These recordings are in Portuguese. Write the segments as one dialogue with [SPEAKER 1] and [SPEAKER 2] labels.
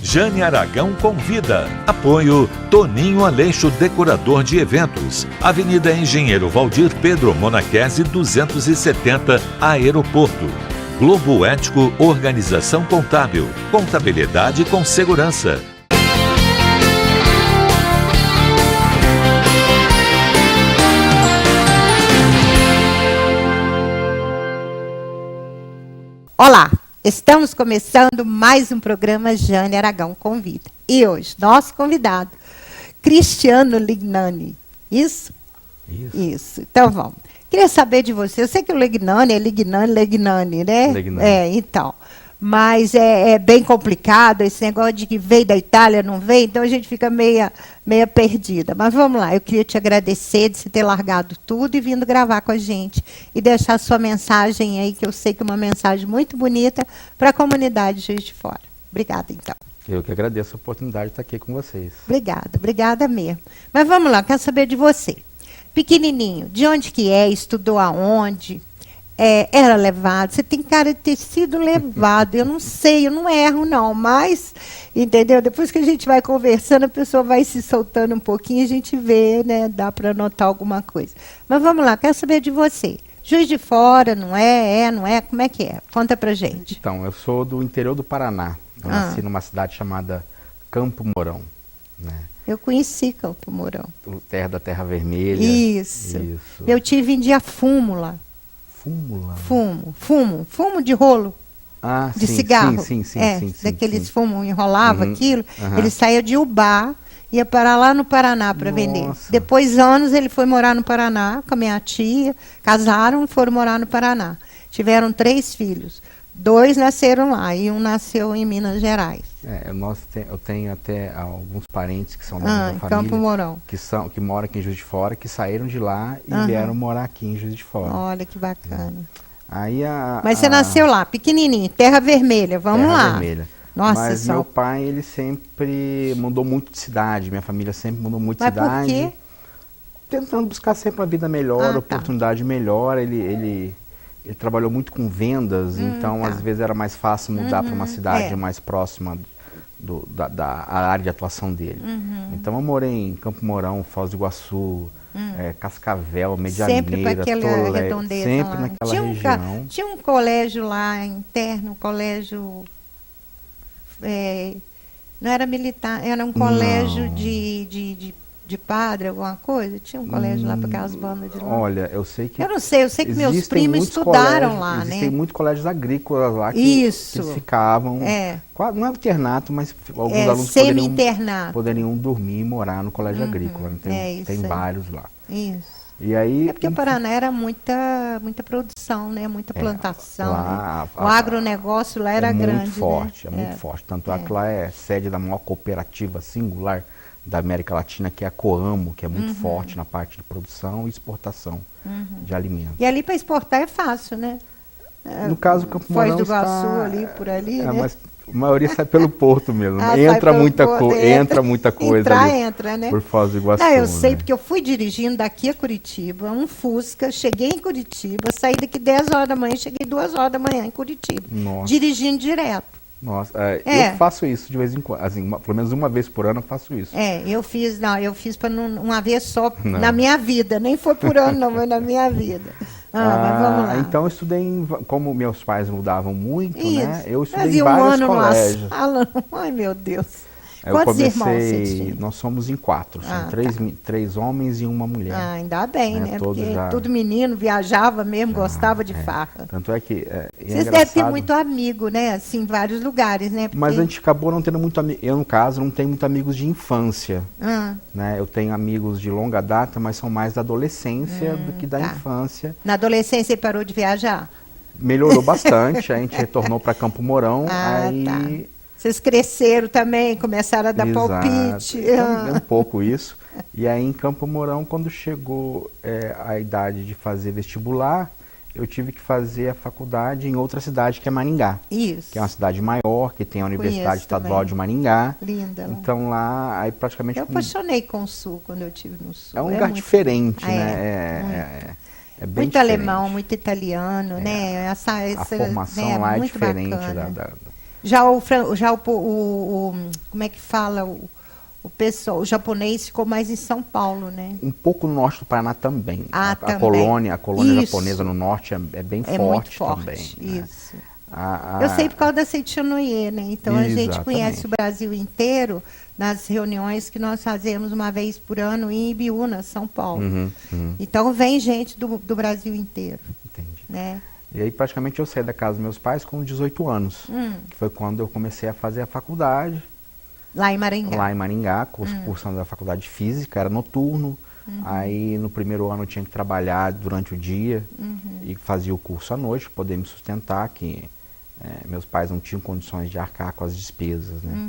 [SPEAKER 1] Jane Aragão convida. Apoio Toninho Aleixo, decorador de eventos. Avenida Engenheiro Valdir Pedro Monachese 270, Aeroporto. Globo Ético Organização Contábil. Contabilidade com segurança.
[SPEAKER 2] Olá, estamos começando mais um programa Jane Aragão Convida. E hoje, nosso convidado, Cristiano Lignani. Isso? Isso. Então, vamos. Queria saber de você. Eu sei que o Lignani é Lignani, né?
[SPEAKER 3] Lignani.
[SPEAKER 2] Então. Mas é bem complicado esse negócio de que veio da Itália, não veio, então a gente fica meia perdida. Mas vamos lá, eu queria te agradecer de você ter largado tudo e vindo gravar com a gente e deixar sua mensagem aí, que eu sei que é uma mensagem muito bonita para a comunidade de Juiz de Fora. Obrigada, então.
[SPEAKER 3] Eu que agradeço a oportunidade de estar aqui com vocês.
[SPEAKER 2] Obrigada mesmo. Mas vamos lá, quero saber de você. Pequenininho, de onde que é, estudou aonde? Era levado, você tem cara de ter sido levado, eu não sei, eu não erro não, mas, entendeu? Depois que a gente vai conversando, a pessoa vai se soltando um pouquinho, a gente vê, né, dá para notar alguma coisa. Mas vamos lá, quero saber de você. Juiz de Fora, não é? Não é? Como é que é? Conta pra gente.
[SPEAKER 3] Então, eu sou do interior do Paraná, eu nasci numa cidade chamada Campo Mourão, né?
[SPEAKER 2] Eu conheci Campo Mourão.
[SPEAKER 3] Terra da Terra Vermelha.
[SPEAKER 2] Isso. Eu tive em dia fumo lá. Fumo de rolo, de
[SPEAKER 3] sim,
[SPEAKER 2] cigarro.
[SPEAKER 3] Sim,
[SPEAKER 2] daqueles fumos, enrolava aquilo.
[SPEAKER 3] Uhum.
[SPEAKER 2] Ele saía de Ubá, ia parar lá no Paraná para vender. Depois, anos, ele foi morar no Paraná com a minha tia, casaram e foram morar no Paraná. Tiveram 3 filhos. 2 nasceram lá e um nasceu em Minas Gerais.
[SPEAKER 3] Eu tenho até alguns parentes que são da minha família,
[SPEAKER 2] Campo Mourão,
[SPEAKER 3] que moram aqui em Juiz de Fora, que saíram de lá e vieram morar aqui em Juiz de Fora.
[SPEAKER 2] Olha que bacana.
[SPEAKER 3] Mas
[SPEAKER 2] você nasceu lá, pequenininho, Terra Vermelha, vamos lá.
[SPEAKER 3] Terra Vermelha.
[SPEAKER 2] Nossa,
[SPEAKER 3] mas meu pai, ele sempre mudou muito de cidade, minha família sempre mudou muito de cidade.
[SPEAKER 2] Mas por quê?
[SPEAKER 3] Tentando buscar sempre uma vida melhor, oportunidade melhor. Ele trabalhou muito com vendas, então às vezes era mais fácil mudar para uma cidade mais próxima da área de atuação dele. Então eu morei em Campo Mourão, Foz do Iguaçu, Cascavel, Medianeira,
[SPEAKER 2] sempre para aquela redondeza
[SPEAKER 3] sempre
[SPEAKER 2] lá.
[SPEAKER 3] naquela região.
[SPEAKER 2] Tinha um colégio lá interno, colégio... não era militar, era um colégio de padre, alguma coisa? Tinha um colégio lá para aquelas bandas de lá?
[SPEAKER 3] Olha, eu sei que...
[SPEAKER 2] Eu sei que meus primos estudaram lá, né?
[SPEAKER 3] Existem muitos colégios agrícolas lá que eles ficavam... Não é internato, mas alguns alunos poderiam dormir e morar no colégio agrícola. Tem vários lá.
[SPEAKER 2] Isso.
[SPEAKER 3] E aí,
[SPEAKER 2] porque o Paraná era muita produção, né? Muita plantação. Lá, né? O agronegócio lá era grande.
[SPEAKER 3] Muito forte. Tanto é que lá é sede da maior cooperativa singular da América Latina, que é a Coamo, que é muito forte na parte de produção e exportação de alimentos.
[SPEAKER 2] E ali para exportar é fácil, né?
[SPEAKER 3] No caso, Campo Mourão
[SPEAKER 2] Foz do Iguaçu ali, por ali, né?
[SPEAKER 3] Mas a maioria sai pelo porto mesmo. Entra muita coisa ali,
[SPEAKER 2] entra, né?
[SPEAKER 3] Por Foz do Iguaçu.
[SPEAKER 2] Eu sei, porque eu fui dirigindo daqui a Curitiba, um Fusca, cheguei em Curitiba, saí daqui 10 horas da manhã, cheguei 2 horas da manhã em Curitiba.
[SPEAKER 3] Nossa.
[SPEAKER 2] Dirigindo direto.
[SPEAKER 3] Nossa, eu faço isso de vez em quando, assim, pelo menos uma vez por ano eu faço isso.
[SPEAKER 2] Eu fiz para uma vez só na minha vida, nem foi por ano não, mas na minha vida. Mas vamos lá.
[SPEAKER 3] Então eu estudei, como meus pais mudavam muito, né? Eu estudei em vários colégios.
[SPEAKER 2] Ai, meu Deus.
[SPEAKER 3] Quantos irmãos você tinha? Nós somos em 4, três homens e uma mulher.
[SPEAKER 2] Ainda bem, né? Porque tudo menino, viajava mesmo, gostava de farra.
[SPEAKER 3] Tanto é que...
[SPEAKER 2] Vocês devem ter muito amigo, né? Assim, em vários lugares, né?
[SPEAKER 3] Mas a gente acabou não tendo muito amigo. Eu, no caso, não tenho muitos amigos de infância. Né? Eu tenho amigos de longa data, mas são mais da adolescência do que da infância.
[SPEAKER 2] Na adolescência você parou de viajar?
[SPEAKER 3] Melhorou bastante, a gente retornou para Campo Mourão,
[SPEAKER 2] Vocês cresceram também, começaram a dar palpite.
[SPEAKER 3] Um pouco isso. E aí em Campo Mourão, quando chegou a idade de fazer vestibular, eu tive que fazer a faculdade em outra cidade, que é Maringá.
[SPEAKER 2] Isso.
[SPEAKER 3] Que é uma cidade maior, que tem a Universidade Estadual de Maringá.
[SPEAKER 2] Linda.
[SPEAKER 3] Então lá, aí praticamente...
[SPEAKER 2] Eu apaixonei com o Sul, quando eu estive no Sul.
[SPEAKER 3] É um lugar diferente, né? É bem
[SPEAKER 2] muito
[SPEAKER 3] diferente.
[SPEAKER 2] alemão, muito italiano, né?
[SPEAKER 3] A formação lá é diferente
[SPEAKER 2] Como é que fala o pessoal, o japonês ficou mais em São Paulo, né?
[SPEAKER 3] Um pouco no norte do Paraná também.
[SPEAKER 2] Também.
[SPEAKER 3] A colônia japonesa no norte é bem forte,
[SPEAKER 2] muito forte
[SPEAKER 3] também.
[SPEAKER 2] Isso.
[SPEAKER 3] Né?
[SPEAKER 2] Eu sei por causa da Seichonoye, né? Então a gente
[SPEAKER 3] Exatamente.
[SPEAKER 2] conhece o Brasil inteiro nas reuniões que nós fazemos uma vez por ano em Ibiúna, São Paulo. Então vem gente do Brasil inteiro.
[SPEAKER 3] Entendi.
[SPEAKER 2] Né?
[SPEAKER 3] E aí praticamente eu saí da casa dos meus pais com 18 anos, que foi quando eu comecei a fazer a faculdade.
[SPEAKER 2] Lá em Maringá.
[SPEAKER 3] Lá em Maringá, cursando da faculdade de Física, era noturno. Aí no primeiro ano eu tinha que trabalhar durante o dia e fazia o curso à noite para poder me sustentar, que meus pais não tinham condições de arcar com as despesas, né?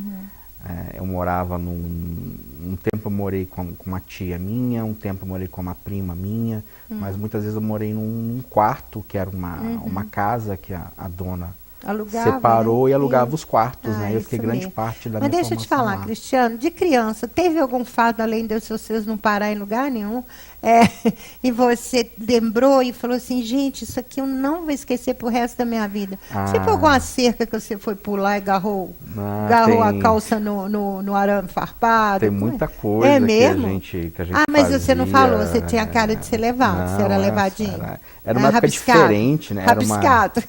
[SPEAKER 3] Eu morava um tempo eu morei com uma tia minha, um tempo eu morei com uma prima minha, mas muitas vezes eu morei num quarto, que era uma casa que a dona
[SPEAKER 2] alugava,
[SPEAKER 3] separou,
[SPEAKER 2] né?
[SPEAKER 3] e alugava os quartos, né? Eu fiquei
[SPEAKER 2] isso
[SPEAKER 3] grande
[SPEAKER 2] mesmo.
[SPEAKER 3] parte da
[SPEAKER 2] Mas
[SPEAKER 3] minha
[SPEAKER 2] deixa eu te
[SPEAKER 3] formação
[SPEAKER 2] falar,
[SPEAKER 3] lá.
[SPEAKER 2] Cristiano, de criança, teve algum fato, além de vocês não parar em lugar nenhum, e você lembrou e falou assim, gente, isso aqui eu não vou esquecer pro resto da minha vida. Tipo alguma cerca que você foi pular e agarrou a calça no arame farpado?
[SPEAKER 3] Tem muita coisa
[SPEAKER 2] mesmo?
[SPEAKER 3] que a gente
[SPEAKER 2] mas
[SPEAKER 3] fazia.
[SPEAKER 2] você não falou, você tinha cara de ser levado, você era levadinho.
[SPEAKER 3] Era uma época
[SPEAKER 2] rabiscado,
[SPEAKER 3] diferente, né?
[SPEAKER 2] Rabiscado.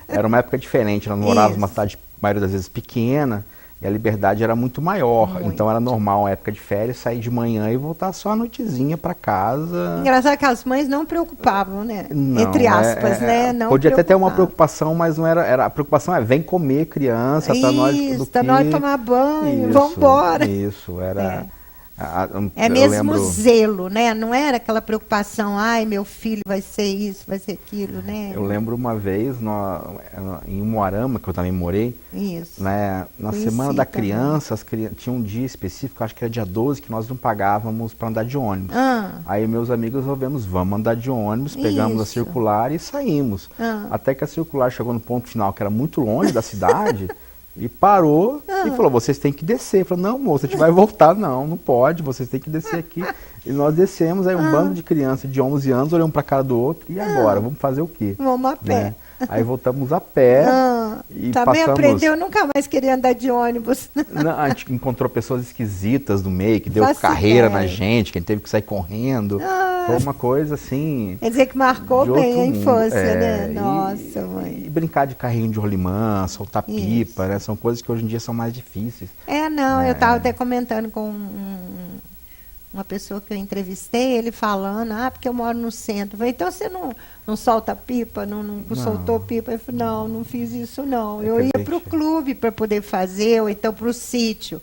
[SPEAKER 3] Era uma época diferente, nós morávamos numa cidade, a maioria das vezes, pequena, e a liberdade era muito maior. Então era normal, uma época de férias, sair de manhã e voltar só à noitezinha para casa.
[SPEAKER 2] Engraçado que as mães não preocupavam, né?
[SPEAKER 3] Não,
[SPEAKER 2] entre aspas, né? Não
[SPEAKER 3] podia até ter uma preocupação, mas não era. A preocupação vem comer criança, tá na hora de
[SPEAKER 2] tomar banho, vamos embora.
[SPEAKER 3] Isso, era.
[SPEAKER 2] Mesmo zelo, né? Não era aquela preocupação, ai, meu filho vai ser isso, vai ser aquilo, né?
[SPEAKER 3] Eu lembro uma vez, em Umuarama, que eu também morei, né, na Semana da Criança, tinha um dia específico, acho que era dia 12, que nós não pagávamos para andar de ônibus. Aí meus amigos resolvemos, vamos andar de ônibus, pegamos a circular e saímos. Até que a circular chegou no ponto final, que era muito longe da cidade, e parou e falou, vocês têm que descer. Eu falei, não, moça, a gente vai voltar. Não pode, vocês têm que descer aqui. E nós descemos, aí um bando de crianças de 11 anos olhando um para a cara do outro, e agora, vamos fazer o quê?
[SPEAKER 2] Vamos a pé.
[SPEAKER 3] Né? Aí voltamos a pé e
[SPEAKER 2] também
[SPEAKER 3] passamos...
[SPEAKER 2] aprendeu, nunca mais queria andar de ônibus.
[SPEAKER 3] Não, a gente encontrou pessoas esquisitas no meio, que deu carreira na gente, que a gente teve que sair correndo. Foi uma coisa assim...
[SPEAKER 2] Quer dizer que marcou bem a infância, né? Nossa, mãe.
[SPEAKER 3] E brincar de carrinho de rolimã, soltar pipa, né? São coisas que hoje em dia são mais difíceis.
[SPEAKER 2] Eu estava até comentando com uma pessoa que eu entrevistei, ele falando, porque eu moro no centro. Eu falei, então você não solta pipa, não soltou pipa? Eu falei, não fiz isso não. Eu ia para o clube para poder fazer, ou então para o sítio.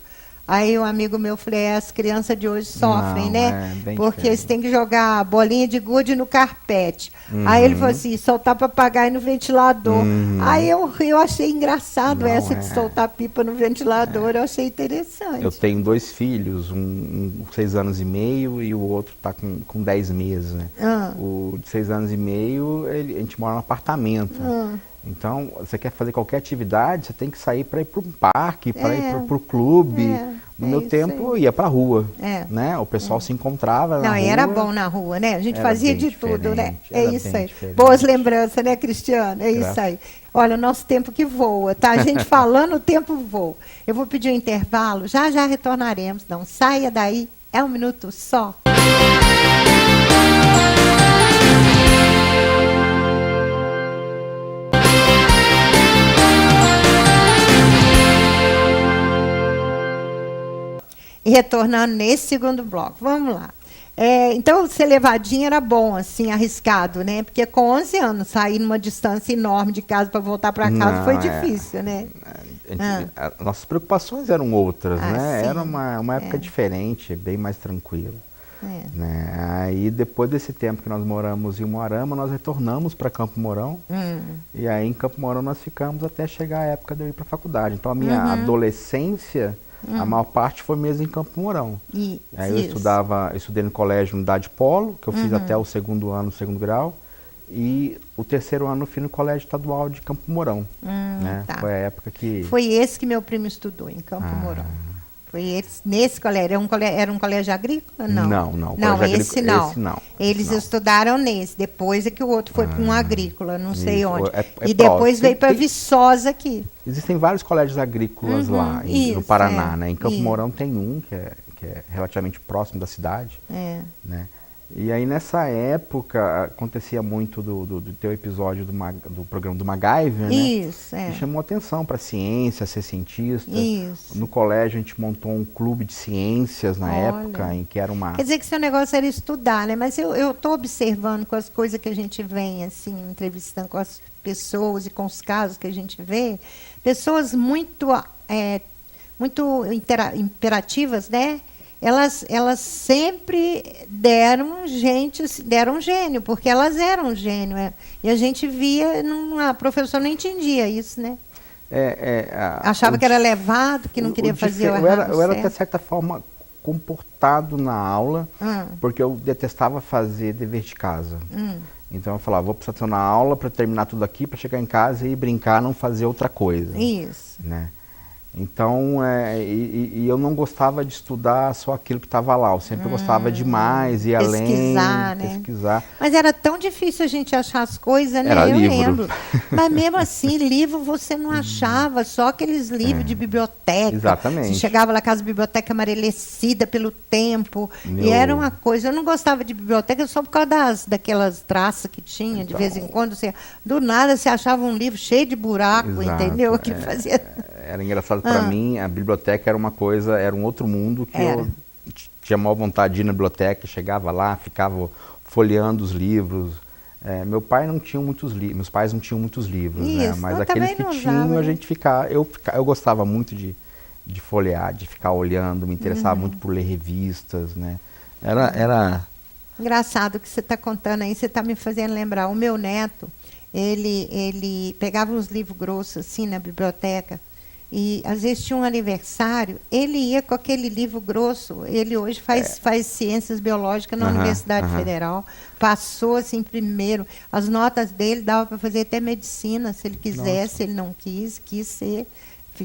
[SPEAKER 2] Aí um amigo meu falou, as crianças de hoje sofrem, né? Porque eles têm que jogar bolinha de gude no carpete. Aí ele falou assim, soltar papagaio no ventilador. Aí eu achei engraçado de soltar pipa no ventilador, eu achei interessante.
[SPEAKER 3] Eu tenho 2 filhos, um 6 anos e meio e o outro está com 10 meses, né? O de 6 anos e meio, a gente mora num apartamento. Então, você quer fazer qualquer atividade, você tem que sair para ir para um parque, para ir para o clube. No meu tempo, eu ia para a rua. Né? O pessoal se encontrava na rua.
[SPEAKER 2] E era bom na rua, né? A gente fazia de tudo, né? É isso aí.
[SPEAKER 3] Diferente.
[SPEAKER 2] Boas lembranças, né, Cristiano? É isso aí. Olha, o nosso tempo que voa, tá? A gente falando, o tempo voa. Eu vou pedir um intervalo, já retornaremos. Não saia daí, é um minuto só. E retornando nesse segundo bloco, vamos lá. Então, ser levadinha era bom, assim, arriscado, né? Porque com 11 anos, sair numa distância enorme de casa para voltar para casa foi difícil, né?
[SPEAKER 3] Nossas preocupações eram outras, né? Sim. Era uma época diferente, bem mais tranquila. Né? Aí, depois desse tempo que nós moramos em Umuarama, nós retornamos para Campo Mourão. E aí, em Campo Mourão, nós ficamos até chegar a época de eu ir para a faculdade. Então, a minha adolescência... A maior parte foi mesmo em Campo Mourão. Aí eu estudei no colégio Unidade Polo, que eu fiz até o 2º ano, 2º grau, e o 3º ano eu fiz no colégio estadual de Campo Mourão. Né? Foi a época que...
[SPEAKER 2] Foi esse que meu primo estudou, em Campo Mourão. Foi nesse colégio. Era um colégio agrícola? Não.
[SPEAKER 3] Não,
[SPEAKER 2] esse não. Eles
[SPEAKER 3] não.
[SPEAKER 2] Estudaram nesse. Depois é que o outro foi para um agrícola, não sei onde.
[SPEAKER 3] E
[SPEAKER 2] depois veio para Viçosa aqui.
[SPEAKER 3] Existem vários colégios agrícolas lá no Paraná, né? Em Campo Mourão tem um que é relativamente próximo da cidade, né? E aí nessa época acontecia muito do teu episódio do programa do MacGyver, né?
[SPEAKER 2] Isso,
[SPEAKER 3] que chamou atenção para ciência, ser cientista.
[SPEAKER 2] Isso.
[SPEAKER 3] No colégio a gente montou um clube de ciências na época, em que era uma...
[SPEAKER 2] Quer dizer que seu negócio era estudar, né? Mas eu estou observando com as coisas que a gente vem, assim, entrevistando com as pessoas e com os casos que a gente vê, pessoas muito imperativas, né? Elas sempre deram gênio, porque elas eram gênio. E a gente via, a professora não entendia isso, né? Achava que era levado, que não queria fazer o errado.
[SPEAKER 3] Eu era, de certa forma, comportado na aula, porque eu detestava fazer dever de casa. Então eu falava, vou precisar estar na aula para terminar tudo aqui, para chegar em casa e brincar, não fazer outra coisa.
[SPEAKER 2] Isso.
[SPEAKER 3] Né? Então, eu não gostava de estudar só aquilo que estava lá. Eu sempre gostava demais, ir além, pesquisar.
[SPEAKER 2] Mas era tão difícil a gente achar as coisas, né?
[SPEAKER 3] Era
[SPEAKER 2] eu
[SPEAKER 3] livro.
[SPEAKER 2] lembro. Mas mesmo assim, livro você não achava, só aqueles livros de biblioteca.
[SPEAKER 3] Exatamente.
[SPEAKER 2] Você chegava lá, casa biblioteca amarelecida pelo tempo. E era uma coisa. Eu não gostava de biblioteca só por causa daquelas traças que tinha, de vez em quando. Do nada você achava um livro cheio de buraco, entendeu? Que fazia...
[SPEAKER 3] Era engraçado para mim, a biblioteca era uma coisa, era um outro mundo que eu tinha maior vontade de ir na biblioteca, chegava lá, ficava folheando os livros. Meu pai não tinha muitos livros, meus pais não tinham muitos livros, né? Mas aqueles que tinham, a gente ficava, eu gostava muito de folhear, de ficar olhando, me interessava muito por ler revistas, né? Era...
[SPEAKER 2] Engraçado o que você está contando aí, você está me fazendo lembrar. O meu neto, ele pegava uns livros grossos assim na biblioteca, e às vezes tinha um aniversário, ele ia com aquele livro grosso. Ele hoje faz ciências biológicas na Universidade Federal, passou assim primeiro, as notas dele dava para fazer até medicina, se ele quisesse. Ele não quis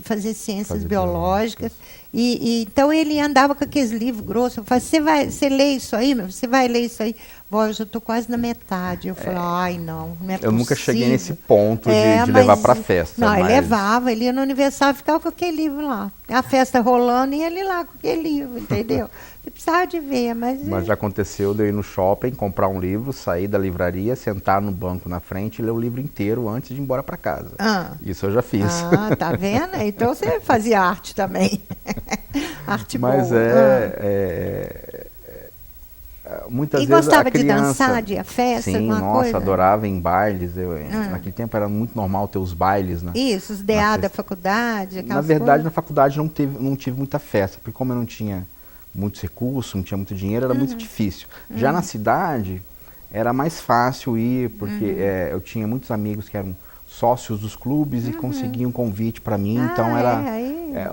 [SPEAKER 2] fazer ciências biológicas. E então ele andava com aqueles livros grossos. Eu falei, você lê isso aí, meu? Você vai ler isso aí? Vó, eu já estou quase na metade. Eu falei, ai, não é
[SPEAKER 3] possível. Nunca cheguei nesse ponto de levar para a festa.
[SPEAKER 2] Não, ele levava, ele ia no aniversário, ficava com aquele livro lá. A festa rolando e ele lá com aquele livro, entendeu? Você precisava de ver, mas
[SPEAKER 3] já aconteceu de eu ir no shopping, comprar um livro, sair da livraria, sentar no banco na frente e ler o livro inteiro antes de ir embora para casa. Isso eu já fiz.
[SPEAKER 2] Tá vendo? Então você fazia arte também. Arte boa.
[SPEAKER 3] Mas muitas vezes
[SPEAKER 2] gostava
[SPEAKER 3] a criança,
[SPEAKER 2] de dançar, de festa,
[SPEAKER 3] sim,
[SPEAKER 2] alguma coisa?
[SPEAKER 3] Adorava em bailes. Naquele tempo era muito normal ter os bailes, né?
[SPEAKER 2] Isso, os DA da faculdade.
[SPEAKER 3] Na verdade, na faculdade não tive muita festa, porque como eu não tinha muitos recursos, não tinha muito dinheiro, era muito difícil. Já na cidade, era mais fácil ir, porque eu tinha muitos amigos que eram sócios dos clubes e conseguiam um convite para mim, então era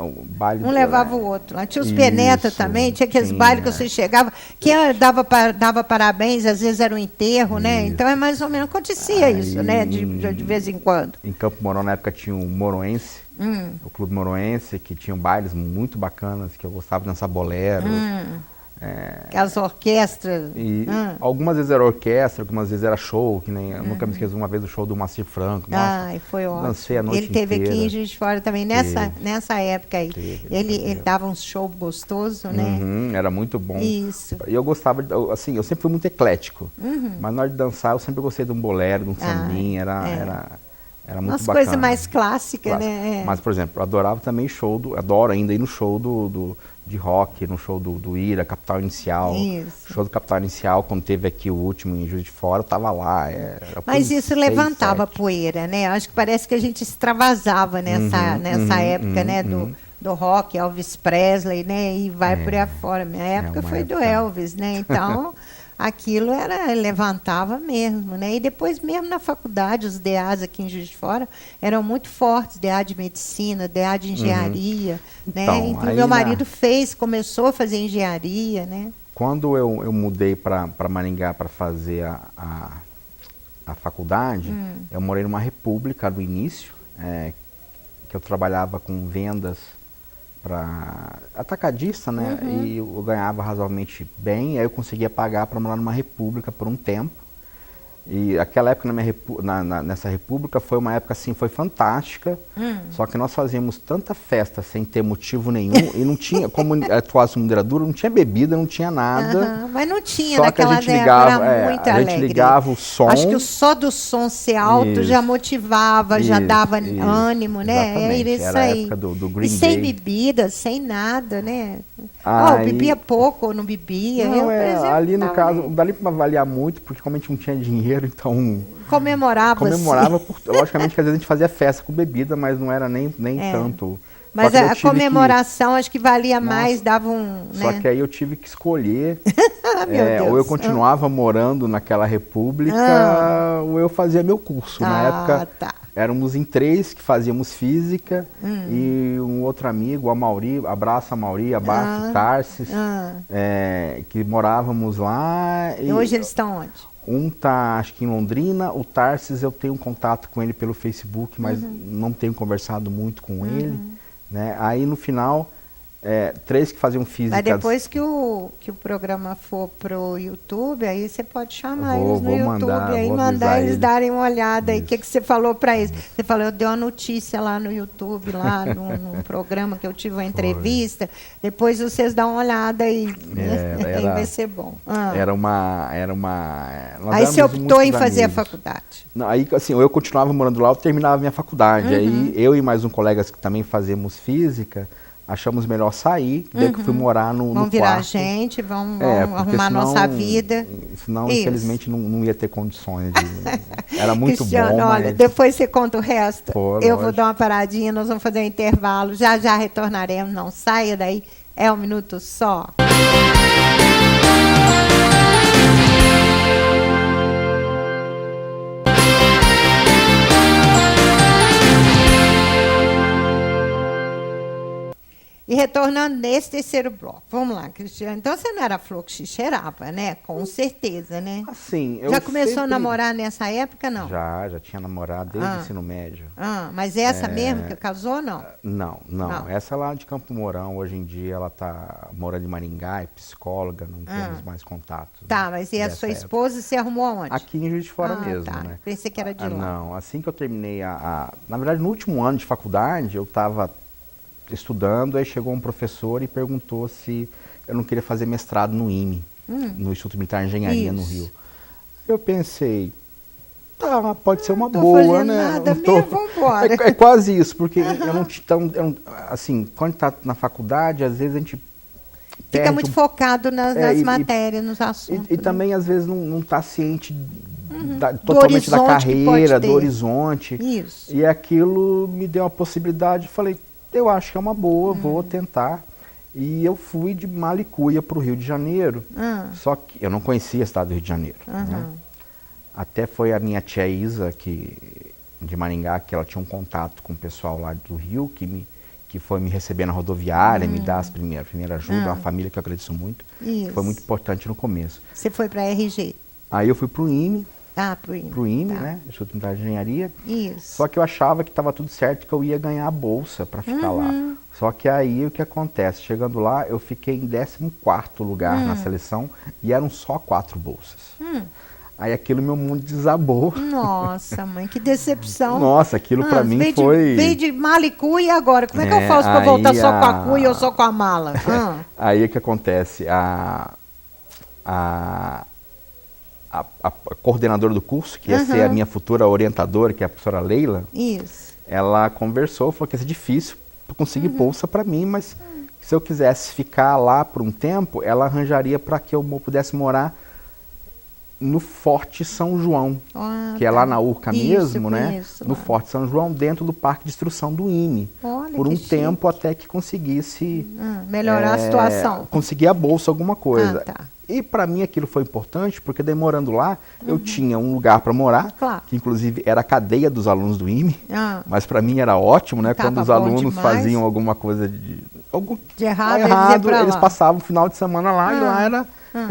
[SPEAKER 3] o baile...
[SPEAKER 2] Um levava o outro. Lá tinha os peneta também, tinha aqueles bailes que você chegava, que dava parabéns, às vezes era um enterro, né? Então mais ou menos acontecia isso, né? De vez em quando.
[SPEAKER 3] Em Campo Mourão, na época, tinha um Moroense, o Clube Moroense, que tinha bailes muito bacanas, que eu gostava de dançar bolero.
[SPEAKER 2] As orquestras.
[SPEAKER 3] Algumas vezes era orquestra, algumas vezes era show, que nem eu nunca me esqueço uma vez do show do Moacir Franco. Nossa,
[SPEAKER 2] foi ótimo.
[SPEAKER 3] Dancei a noite
[SPEAKER 2] ele teve
[SPEAKER 3] inteira.
[SPEAKER 2] Aqui em Juiz de Fora também, nessa época aí. Ele dava um show gostoso, né?
[SPEAKER 3] Era muito bom.
[SPEAKER 2] Isso.
[SPEAKER 3] E eu gostava, assim, eu sempre fui muito eclético. Mas na hora de dançar, eu sempre gostei de um bolero, de um sambinha, era muito bacana.
[SPEAKER 2] Umas coisas mais clássicas, né?
[SPEAKER 3] Mas, por exemplo, eu adorava também adoro ainda ir no show de rock, no show do Ira, Capital Inicial.
[SPEAKER 2] Isso.
[SPEAKER 3] Show do Capital Inicial, quando teve aqui o último em Juiz de Fora, eu estava lá.
[SPEAKER 2] Mas isso levantava poeira, né? Acho que parece que a gente extravasava nessa época, né? Do rock, Elvis Presley, né? E vai por aí afora. Minha época foi do Elvis, né? Então... aquilo levantava mesmo, né? E depois mesmo na faculdade, os DAs aqui em Juiz de Fora eram muito fortes, DA de medicina, DA de engenharia, né? Então meu marido começou a fazer engenharia, né?
[SPEAKER 3] Quando eu mudei para Maringá para fazer a faculdade, eu morei numa república do início, que eu trabalhava com vendas atacadista, né? E eu ganhava razoavelmente bem, aí eu conseguia pagar para morar numa república por um tempo. E aquela época nessa república foi uma época assim, foi fantástica, só que nós fazíamos tanta festa sem ter motivo nenhum e não tinha, como atuasse moderadora, não tinha bebida, não tinha nada.
[SPEAKER 2] Mas não tinha,
[SPEAKER 3] só
[SPEAKER 2] naquela
[SPEAKER 3] que a gente ligava,
[SPEAKER 2] era muito
[SPEAKER 3] a
[SPEAKER 2] alegre.
[SPEAKER 3] gente ligava o som.
[SPEAKER 2] Acho que só do som ser alto já motivava, já dava ânimo, né?
[SPEAKER 3] Exatamente.
[SPEAKER 2] Isso
[SPEAKER 3] era
[SPEAKER 2] aí.
[SPEAKER 3] A época do Green
[SPEAKER 2] e sem
[SPEAKER 3] Day.
[SPEAKER 2] bebida, sem nada, né?
[SPEAKER 3] Aí,
[SPEAKER 2] bebia pouco ou não bebia?
[SPEAKER 3] Não,
[SPEAKER 2] eu, por exemplo,
[SPEAKER 3] ali no caso, não dá nem para avaliar muito, porque como a gente não tinha dinheiro, então...
[SPEAKER 2] Comemorava,
[SPEAKER 3] logicamente que às vezes a gente fazia festa com bebida, mas não era nem tanto.
[SPEAKER 2] Mas a comemoração acho que valia mais, dava um...
[SPEAKER 3] Só
[SPEAKER 2] né?
[SPEAKER 3] que aí eu tive que escolher,
[SPEAKER 2] Meu Deus.
[SPEAKER 3] ou eu continuava morando naquela república, ou eu fazia meu curso. Na época, éramos em 3 que fazíamos física, e um outro amigo, o Amauri, abraço a Amauri, abraço Tarsis, que morávamos lá.
[SPEAKER 2] E hoje eles estão onde?
[SPEAKER 3] Um tá, acho que em Londrina, o Tarsis eu tenho um contato com ele pelo Facebook, mas não tenho conversado muito com ele, né? Aí no final, 3 que faziam física.
[SPEAKER 2] Mas depois que o programa for pro YouTube, aí você pode chamar eles no YouTube, mandar eles darem uma olhada aí. O que você falou para eles? Você falou, eu dei uma notícia lá no YouTube, lá num programa que eu tive uma entrevista. Depois vocês dão uma olhada aí. Aí vai ser bom.
[SPEAKER 3] Aí
[SPEAKER 2] você optou em fazer a faculdade?
[SPEAKER 3] Não, aí assim, eu continuava morando lá, eu terminava a minha faculdade. Aí eu e mais um colega que também fazemos física, achamos melhor sair, daí que fui morar no
[SPEAKER 2] Vamos virar
[SPEAKER 3] quarto.
[SPEAKER 2] gente, vamos arrumar
[SPEAKER 3] senão,
[SPEAKER 2] nossa vida.
[SPEAKER 3] Senão, infelizmente, não ia ter condições de... Era muito
[SPEAKER 2] Cristiano,
[SPEAKER 3] bom,
[SPEAKER 2] olha,
[SPEAKER 3] mas...
[SPEAKER 2] depois você conta o resto. Eu vou
[SPEAKER 3] lógico.
[SPEAKER 2] dar uma paradinha, nós vamos fazer um intervalo. Já retornaremos, não saia daí. É um minuto só. E retornando nesse terceiro bloco. Vamos lá, Cristiano. Então você não era a flor que se cheirava, né? Com certeza, né?
[SPEAKER 3] Assim, eu
[SPEAKER 2] já começou a namorar nessa época, não?
[SPEAKER 3] Já tinha namorado desde o ensino médio.
[SPEAKER 2] Mas essa mesmo que casou ou não?
[SPEAKER 3] Não. Essa lá de Campo Mourão, hoje em dia ela está morando em Maringá, é psicóloga, não temos mais contatos.
[SPEAKER 2] Tá, mas e a sua esposa se arrumou aonde?
[SPEAKER 3] Aqui em Juiz de Fora mesmo,
[SPEAKER 2] tá.
[SPEAKER 3] né?
[SPEAKER 2] Pensei que era de lá.
[SPEAKER 3] Não, assim que eu terminei na verdade, no último ano de faculdade, eu estava estudando, aí chegou um professor e perguntou se eu não queria fazer mestrado no IME, no Instituto Militar de Engenharia, no Rio. Eu pensei, pode ser uma boa, né?
[SPEAKER 2] Nada mesmo, vambora.
[SPEAKER 3] É quase isso, porque eu não assim, quando está na faculdade, às vezes a gente
[SPEAKER 2] fica muito focado nas matérias, nos assuntos.
[SPEAKER 3] E também, às vezes, não está ciente totalmente da carreira, do horizonte.
[SPEAKER 2] Isso.
[SPEAKER 3] E aquilo me deu uma possibilidade, falei, eu acho que é uma boa, vou tentar. E eu fui de Malicuia para o Rio de Janeiro, só que eu não conhecia a cidade do Rio de Janeiro. Né? Até foi a minha tia Isa, de Maringá, que ela tinha um contato com o pessoal lá do Rio, que foi me receber na rodoviária, me dar a primeira ajuda, uma família que eu agradeço muito. Isso. Foi muito importante no começo.
[SPEAKER 2] Você foi para a RG?
[SPEAKER 3] Aí eu fui para o IME.
[SPEAKER 2] Pro IME,
[SPEAKER 3] né? Instituto Militar de Engenharia.
[SPEAKER 2] Isso.
[SPEAKER 3] Só que eu achava que estava tudo certo, que eu ia ganhar a bolsa para ficar lá. Só que aí o que acontece? Chegando lá, eu fiquei em 14º lugar na seleção e eram só 4 bolsas. Aí aquilo, meu mundo desabou.
[SPEAKER 2] Nossa, mãe, que decepção.
[SPEAKER 3] Nossa, aquilo para mim foi...
[SPEAKER 2] Veio de Malicuia e agora? Como é que eu faço para voltar só com a cuia ou só com a mala?
[SPEAKER 3] Aí o que acontece? A coordenadora do curso, que ia ser a minha futura orientadora, que é a professora Leila, ela conversou, falou que ia ser difícil conseguir bolsa para mim, mas se eu quisesse ficar lá por um tempo, ela arranjaria para que eu pudesse morar no Forte São João, que é lá na Urca mesmo, né? No Forte São João, dentro do Parque de Instrução do IME.
[SPEAKER 2] Olha,
[SPEAKER 3] por um tempo até que conseguisse...
[SPEAKER 2] melhorar a situação.
[SPEAKER 3] Conseguir a bolsa, alguma coisa. E para mim aquilo foi importante, porque daí morando lá, eu tinha um lugar para morar, que inclusive era a cadeia dos alunos do IME, mas para mim era ótimo, né? Quando os alunos faziam alguma coisa de errado, eles passavam o final de semana lá e lá era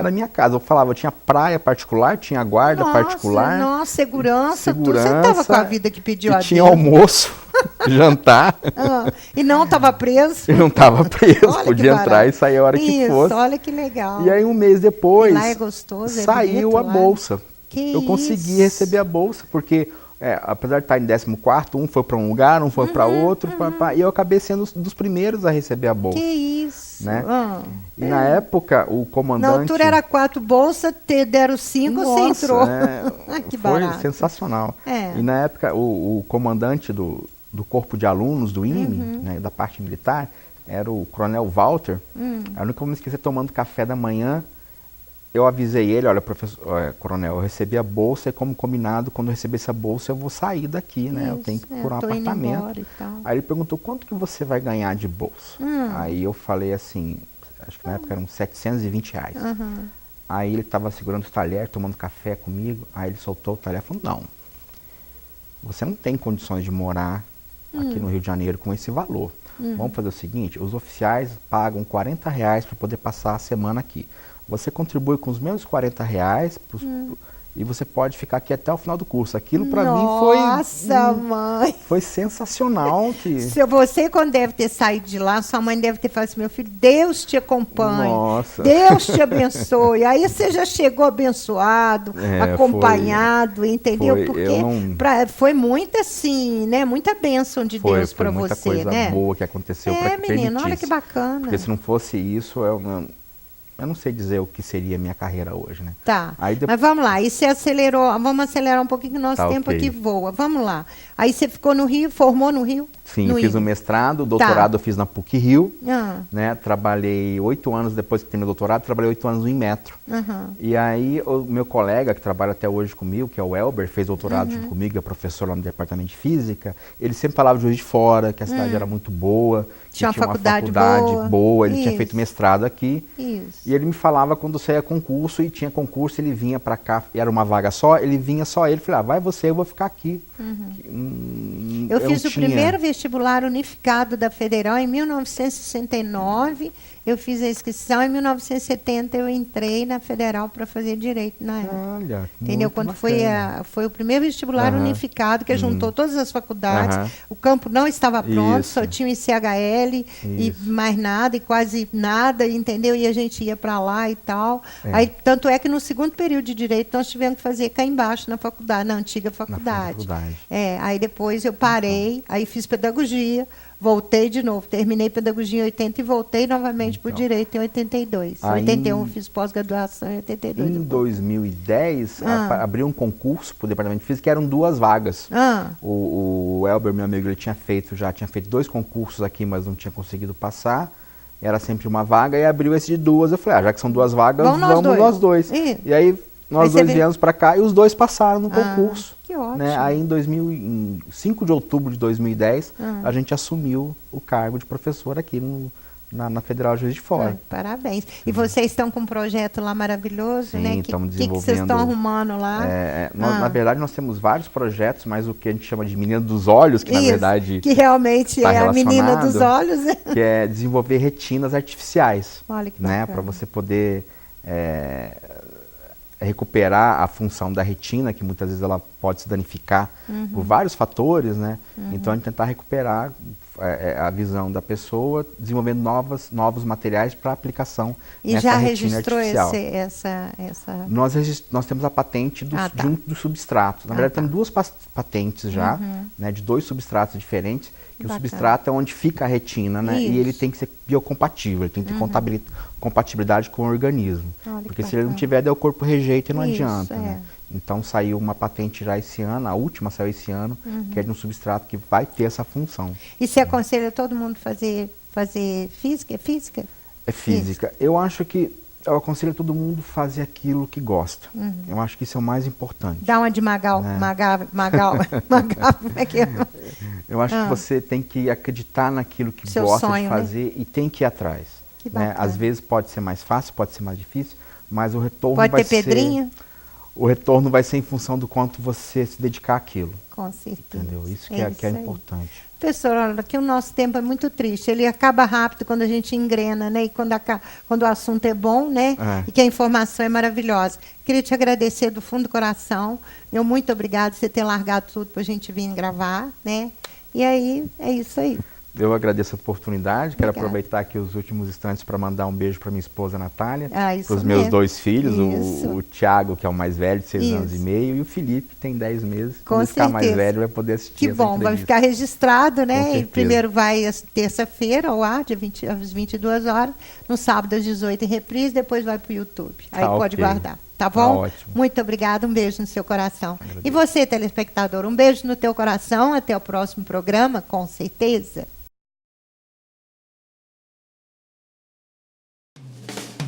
[SPEAKER 3] a minha casa. Eu falava, eu tinha praia particular, tinha guarda particular.
[SPEAKER 2] Nossa, segurança. Você estava com a vida que pediu a Deus.
[SPEAKER 3] Tinha almoço. jantar.
[SPEAKER 2] E não estava preso?
[SPEAKER 3] E não estava preso,
[SPEAKER 2] Olha
[SPEAKER 3] podia entrar e sair a hora que fosse.
[SPEAKER 2] Olha que legal.
[SPEAKER 3] E aí um mês depois,
[SPEAKER 2] e lá é gostoso,
[SPEAKER 3] saiu
[SPEAKER 2] bonito,
[SPEAKER 3] a bolsa.
[SPEAKER 2] Que
[SPEAKER 3] eu consegui receber a bolsa, porque apesar de estar em 14º, um foi para um lugar, um foi para outro, e eu acabei sendo dos primeiros a receber a bolsa.
[SPEAKER 2] Que isso.
[SPEAKER 3] Né? E na época, o comandante...
[SPEAKER 2] Na altura era 4 bolsas, deram 5, você entrou. Que
[SPEAKER 3] foi
[SPEAKER 2] barato.
[SPEAKER 3] sensacional. E na época, o comandante do corpo de alunos do IME, né, da parte militar, era o coronel Walter. Eu nunca vou me esquecer, tomando café da manhã, eu avisei ele, olha, coronel, eu recebi a bolsa e como combinado, quando eu receber essa bolsa eu vou sair daqui, né? Eu tenho que procurar um apartamento. Aí ele perguntou, quanto que você vai ganhar de bolsa? Aí eu falei assim, acho que na época eram R$720. Aí ele estava segurando o talher, tomando café comigo, aí ele soltou o talher e falou, não, você não tem condições de morar aqui no Rio de Janeiro com esse valor. Vamos fazer o seguinte, os oficiais pagam R$40 para poder passar a semana aqui. Você contribui com os meus R$40 e você pode ficar aqui até o final do curso. Aquilo para mim foi...
[SPEAKER 2] Nossa, mãe!
[SPEAKER 3] Foi sensacional.
[SPEAKER 2] Se você, quando deve ter saído de lá, sua mãe deve ter falado assim, meu filho, Deus te acompanhe.
[SPEAKER 3] Nossa.
[SPEAKER 2] Deus te abençoe. Aí você já chegou abençoado, acompanhado, entendeu? Porque foi muita, assim, né? Muita bênção de Deus para você,
[SPEAKER 3] né? Foi muita coisa boa que aconteceu para que
[SPEAKER 2] menino,
[SPEAKER 3] permitisse.
[SPEAKER 2] olha que bacana.
[SPEAKER 3] Porque se não fosse isso, eu não sei dizer o que seria a minha carreira hoje, né?
[SPEAKER 2] Tá, mas vamos lá, aí você acelerou, vamos acelerar um pouquinho que o nosso tempo aqui voa, vamos lá. Aí você ficou no Rio, formou no Rio?
[SPEAKER 3] Sim, eu fiz o mestrado, o doutorado eu fiz na PUC Rio, né? Trabalhei 8 anos, depois que terminei o doutorado, trabalhei 8 anos no Inmetro. E aí o meu colega, que trabalha até hoje comigo, que é o Elber, fez doutorado junto comigo, é professor lá no departamento de Física, ele sempre falava de Juiz de Fora, que a cidade era muito boa,
[SPEAKER 2] tinha uma faculdade
[SPEAKER 3] boa, ele tinha feito mestrado aqui.
[SPEAKER 2] Isso.
[SPEAKER 3] E ele me falava quando saía concurso, e tinha concurso, ele vinha para cá, e era uma vaga só, ele vinha só ele, falei, vai você, eu vou ficar aqui.
[SPEAKER 2] Eu fiz o primeiro vestibular unificado da Federal em 1969, eu fiz a inscrição, em 1970 eu entrei na Federal para fazer Direito na época.
[SPEAKER 3] Olha,
[SPEAKER 2] entendeu? Quando foi o primeiro vestibular unificado, que juntou todas as faculdades, o campo não estava pronto, só tinha o ICHL e mais nada, e quase nada, entendeu? E a gente ia para lá e tal. Aí, tanto é que no segundo período de Direito nós tivemos que fazer cá embaixo na faculdade, na antiga faculdade. Aí depois eu parei, aí fiz pedagogia, voltei de novo, terminei pedagogia em 80 e voltei novamente para o Direito em 82. Em 81 fiz pós-graduação, em 82.
[SPEAKER 3] Em 2010, abriu um concurso para o Departamento de Física, que eram 2 vagas. O Elber, meu amigo, ele já tinha feito 2 concursos aqui, mas não tinha conseguido passar. Era sempre uma vaga, e abriu esse de 2. Eu falei, já que são 2 vagas, vamos nós dois. E aí nós dois viemos para cá e os 2 passaram no concurso.
[SPEAKER 2] Que ótimo.
[SPEAKER 3] Né? Aí em 5 de outubro de 2010, a gente assumiu o cargo de professor aqui na Federal Juiz de Fora.
[SPEAKER 2] Parabéns. E vocês estão com um projeto lá maravilhoso,
[SPEAKER 3] sim,
[SPEAKER 2] né?
[SPEAKER 3] Estamos
[SPEAKER 2] desenvolvendo. O que vocês estão arrumando lá?
[SPEAKER 3] Na verdade, nós temos vários projetos, mas o que a gente chama de Menina dos Olhos, que na verdade...
[SPEAKER 2] que realmente é a menina dos olhos.
[SPEAKER 3] Que é desenvolver retinas artificiais.
[SPEAKER 2] Olha que bacana.
[SPEAKER 3] Para você poder... recuperar a função da retina, que muitas vezes ela pode se danificar por vários fatores, né? Então, a gente tentar recuperar a visão da pessoa, desenvolvendo novos materiais para aplicação nessa retina artificial.
[SPEAKER 2] E já registrou essa...
[SPEAKER 3] Nós temos a patente de um dos substratos. Na verdade, temos 2 patentes já, né, de 2 substratos diferentes, que o substrato é onde fica a retina, né? E ele tem que ser biocompatível, ele tem que ter compatibilidade com o organismo. Porque se ele não tiver, daí o corpo rejeita e não adianta, né? Então saiu uma patente já esse ano, a última saiu esse ano, que é de um substrato que vai ter essa função.
[SPEAKER 2] E você aconselha todo mundo fazer física? É física?
[SPEAKER 3] É física. Eu acho que eu aconselho todo mundo fazer aquilo que gosta. Eu acho que isso é o mais importante.
[SPEAKER 2] Dá uma de Magal, como é que é?
[SPEAKER 3] Eu acho que você tem que acreditar naquilo que gosta de fazer, e tem que ir atrás. Né? Às vezes pode ser mais fácil, pode ser mais difícil, mas o retorno vai ser...
[SPEAKER 2] Pode ter pedrinha?
[SPEAKER 3] O retorno vai ser em função do quanto você se dedicar àquilo.
[SPEAKER 2] Com certeza.
[SPEAKER 3] Entendeu? Isso que é importante.
[SPEAKER 2] Professor, olha, aqui o nosso tempo é muito triste. Ele acaba rápido quando a gente engrena, né? E quando o assunto é bom, né? E que a informação é maravilhosa. Queria te agradecer do fundo do coração. Muito obrigada por você ter largado tudo para a gente vir gravar, né? E aí, é isso aí.
[SPEAKER 3] Eu agradeço a oportunidade, quero aproveitar aqui os últimos instantes para mandar um beijo para minha esposa Natália, para os meus 2 filhos, o Thiago, que é o mais velho, de 6 anos e meio, e o Felipe, que tem 10 meses.
[SPEAKER 2] Com certeza.
[SPEAKER 3] Ficar mais velho, vai poder assistir
[SPEAKER 2] Que bom, vai ficar registrado, né? E primeiro vai terça-feira, ao ar, às 22 horas, no sábado às 18 em reprise, depois vai para o YouTube. Aí pode guardar. Tá bom?
[SPEAKER 3] Ótimo.
[SPEAKER 2] Muito obrigada, um beijo no seu coração. E você, telespectador, um beijo no teu coração, até o próximo programa, com certeza.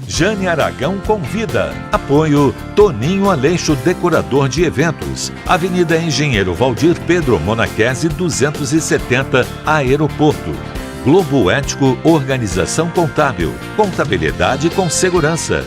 [SPEAKER 1] Jane Aragão convida. Apoio Toninho Aleixo, decorador de eventos. Avenida Engenheiro Valdir Pedro Monachese, 270, Aeroporto. Globo Ético, Organização Contábil. Contabilidade com segurança.